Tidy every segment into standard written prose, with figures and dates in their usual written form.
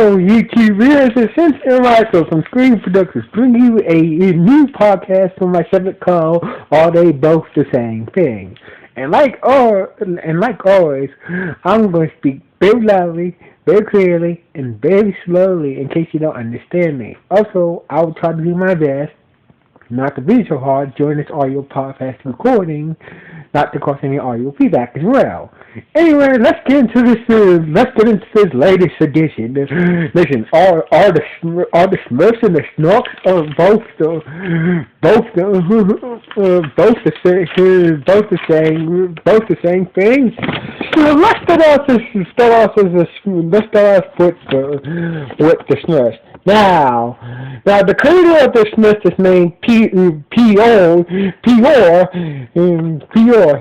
Hello, YouTube viewers. It's Cynthia Michael from Screen Productions, bringing you a new podcast for my segment called "Are They Both the Same Thing?" And like always, I'm going to speak very loudly, very clearly, and very slowly in case you don't understand me. Also, I will try to do my best not to be so hard during this audio podcast recording, not to cause any audio feedback as well. Anyway, let's get into this. Let's get into this latest edition. Listen, are the Smurfs and the Snorks both the same thing? So let's start off with the Smurfs. Now the creator of the Smurfs is named P.O.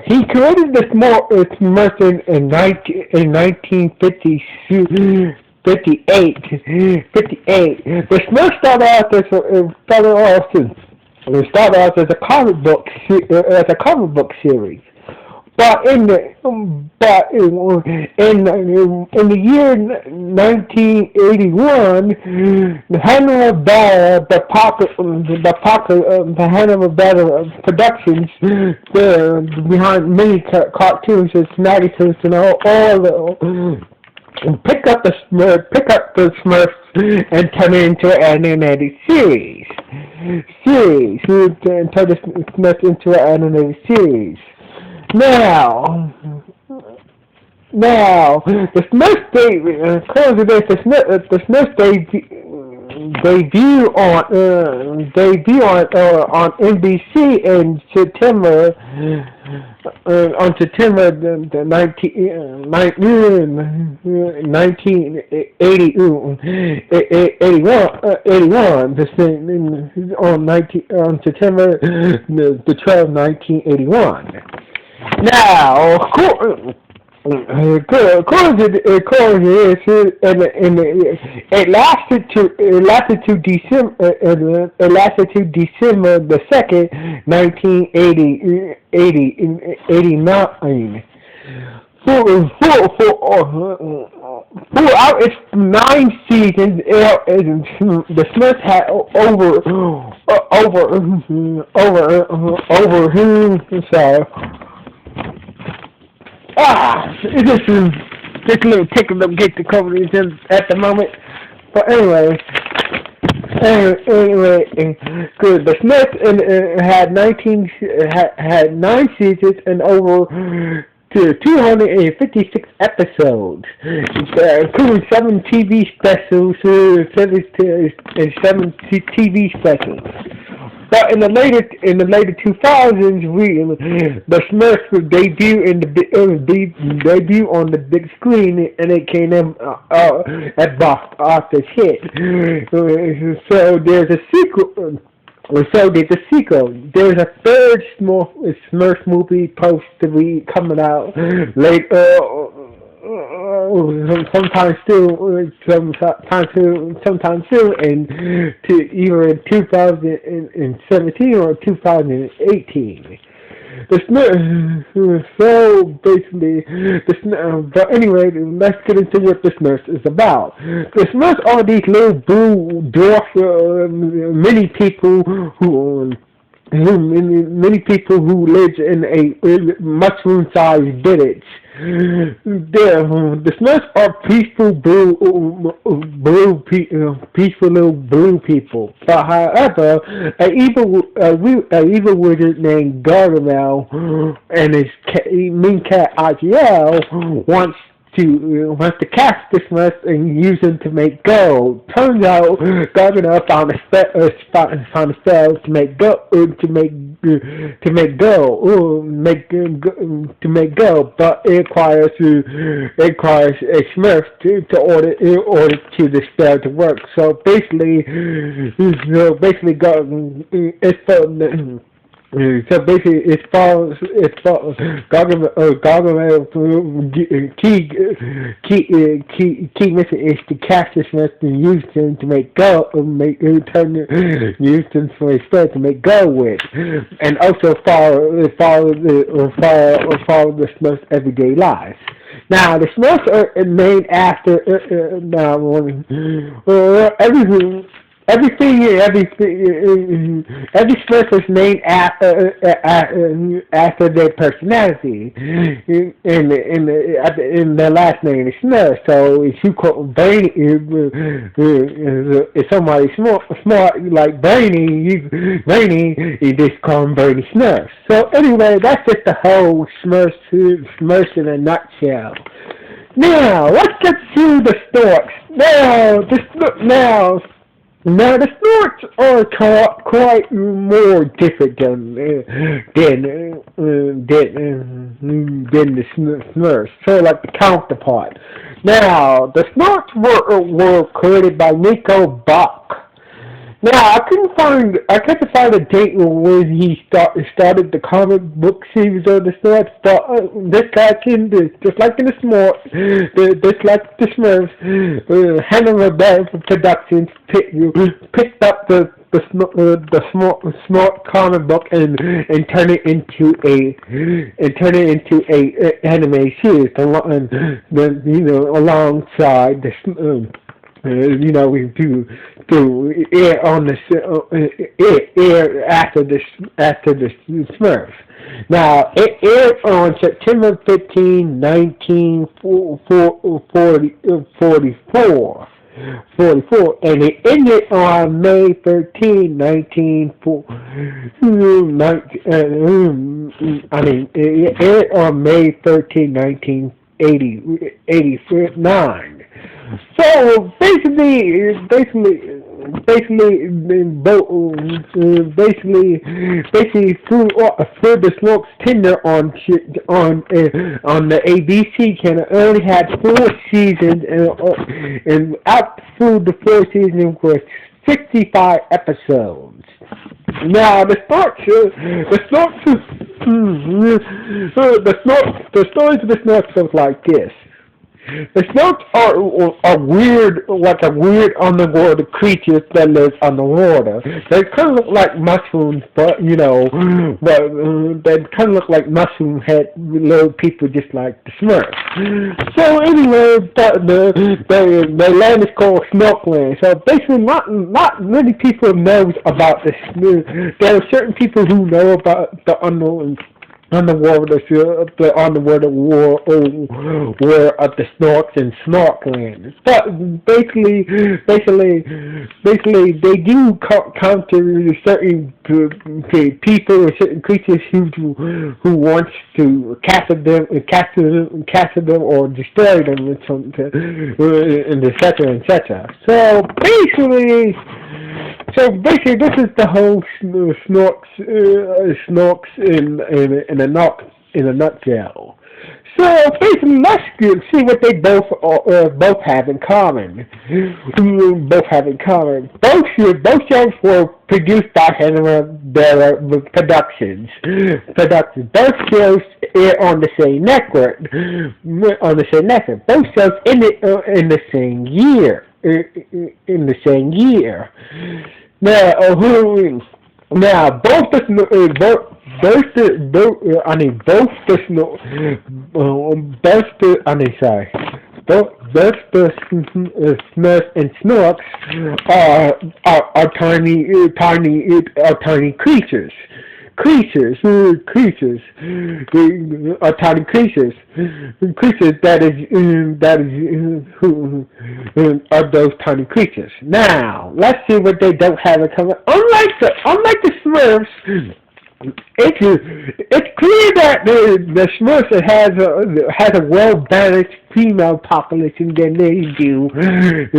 He created the Smurfs in 1958. The Smurfs started off as a comic book series. But in the year 1981, the Hanna-Barbera Productions, behind many cartoons and magazines and all pick up the Smurfs and turn it into an animated series. Turn the Smurfs into an animated series. Now, the Smurfs debut on NBC in September on September 1981. Now, according to this, it lasted to December the 2nd, 1989. Throughout its 9 seasons, the Smurfs had this little tickle up get the coverage at the moment. But anyway, good. The Smurfs had 9 seasons and over 256 episodes, including 7 TV specials and 7 TV specials. But in the later 2000s, the Smurfs would debut on the big screen, and it came in at box office hit. So there's a sequel. There's a third Smurf movie post to be coming out later. Sometime soon, and to either in 2017 or 2018. But anyway, let's get into what the Smurfs is about. The Smurfs are these little blue dwarf mini people who live in a mushroom-sized village. The Smurfs are peaceful little blue people. But however, an evil wizard named Gargamel and his mean cat Aziel wants to catch the Smurfs and use them to make gold. Turns out, Gargamel found a spell to make gold, but it requires a Smurf in order to the spell to work. So basically, So basically, Gargamel key mission is to capture Smurfs and use them to make go, use them for his friends to make go with, and also follow the Smurfs' everyday lives. Now, the Smurfs are named after everything. Every Smurf is named after their personality, and their last name is Smurf. So if you call Bernie, if somebody smart like Bernie, you just call him Bernie Smurf. So anyway, that's just the whole Smurfs in a nutshell. Now let's get to the Snorks. Now the Snorks are quite more different than the Smurfs, so like the counterpart. Now the Snorks were created by Nico Bach. Now I couldn't find a date when he started the comic book series of the Smurfs, but just like in the Smurfs, Hanna-Barbera Productions picked up the smart comic book and turn it into a anime series, alongside the to air on the air after the Smurfs. Now it aired on September 15, 1944. And it ended on May 13, it aired on May 13, 1989. So basically, through the Snorks tender on the ABC channel, only had 4 seasons, and out through the 4 seasons was 65 episodes. Now the stories of the Snorks goes like this. The Snorks are weird, like a weird underwater creatures that live underwater. They kind of look like mushrooms, but they kind of look like mushroom head little people, just like the Smurfs. So anyway, the land is called Snorkland. So basically, not many people knows about this. There are certain people who know about the underwater war of the Snorks and Snorkland. But basically, they do counter certain people or certain creatures who wants to capture them or destroy them, and etc. So basically, this is the whole Snorks in a nutshell. So basically, let's see what they both have in common. Both shows were produced by Hanna-Barbera Productions. Both shows air on the same network. Both shows ended in the same year. Now, both the Smurfs and Snorks are tiny creatures. Creatures are those tiny creatures. Now let's see what they don't have in common. Unlike the Smurfs, it's clear that the Smurfs has a well balanced female population than they do, than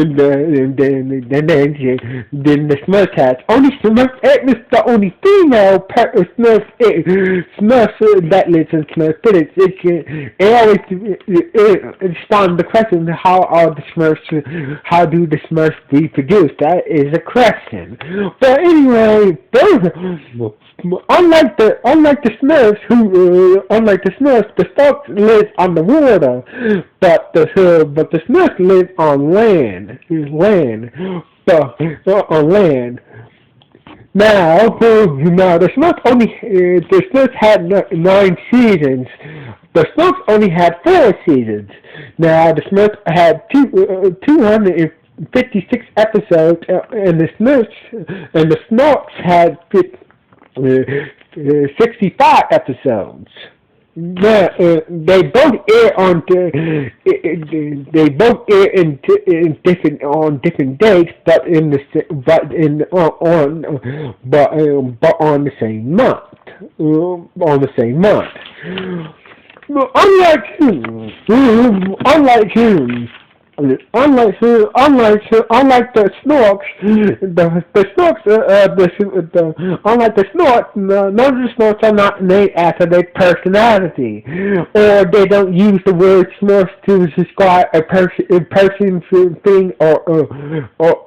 the Smurf has. Only Smurf is the only female Smurf that lives in Smurf Village. It always spawns the question: how do the Smurfs reproduce? That is a question. But anyway, unlike the Smurfs, the Snorks live on the water, but the Smurfs live on land. Now the Smurfs had 9 seasons. The Snorks only had 4 seasons. Now the Smurfs had 256 episodes, and the Snorks had 65 episodes. Yeah, they both air on different dates, but on the same month. Unlike the Snorks, unlike the Snorks, none of the Snorks are not named after their personality, or they don't use the word Smurfs to describe a person, thing, or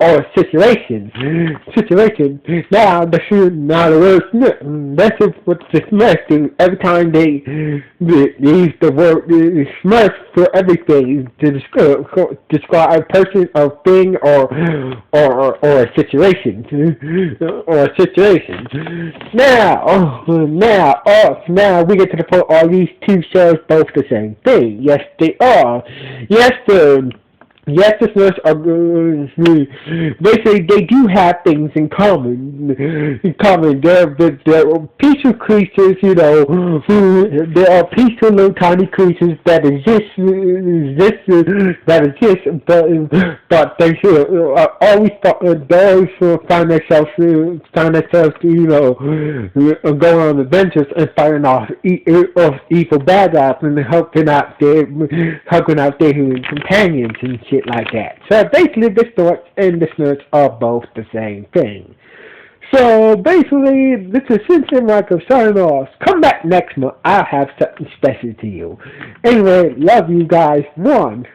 a situation. Now the word Smurf, that's what the Smurfs do. Every time they use the word Smurf for everything to describe a person, a thing, or a situation. Now we get to the point. Are these two shows both the same thing? Yes, they are. Yes, the Smurfs are basically they do have things in common. They're peaceful creatures, there are peaceful little tiny creatures that exist, but they always find themselves, going on adventures and fighting off evil bad guys and helping out their companions and shit like that. So basically, the Snorks and the Smurfs are both the same thing. So basically, this is Simpson Michael signing off. Come back next month. I'll have something special to you. Anyway, love you guys. 1.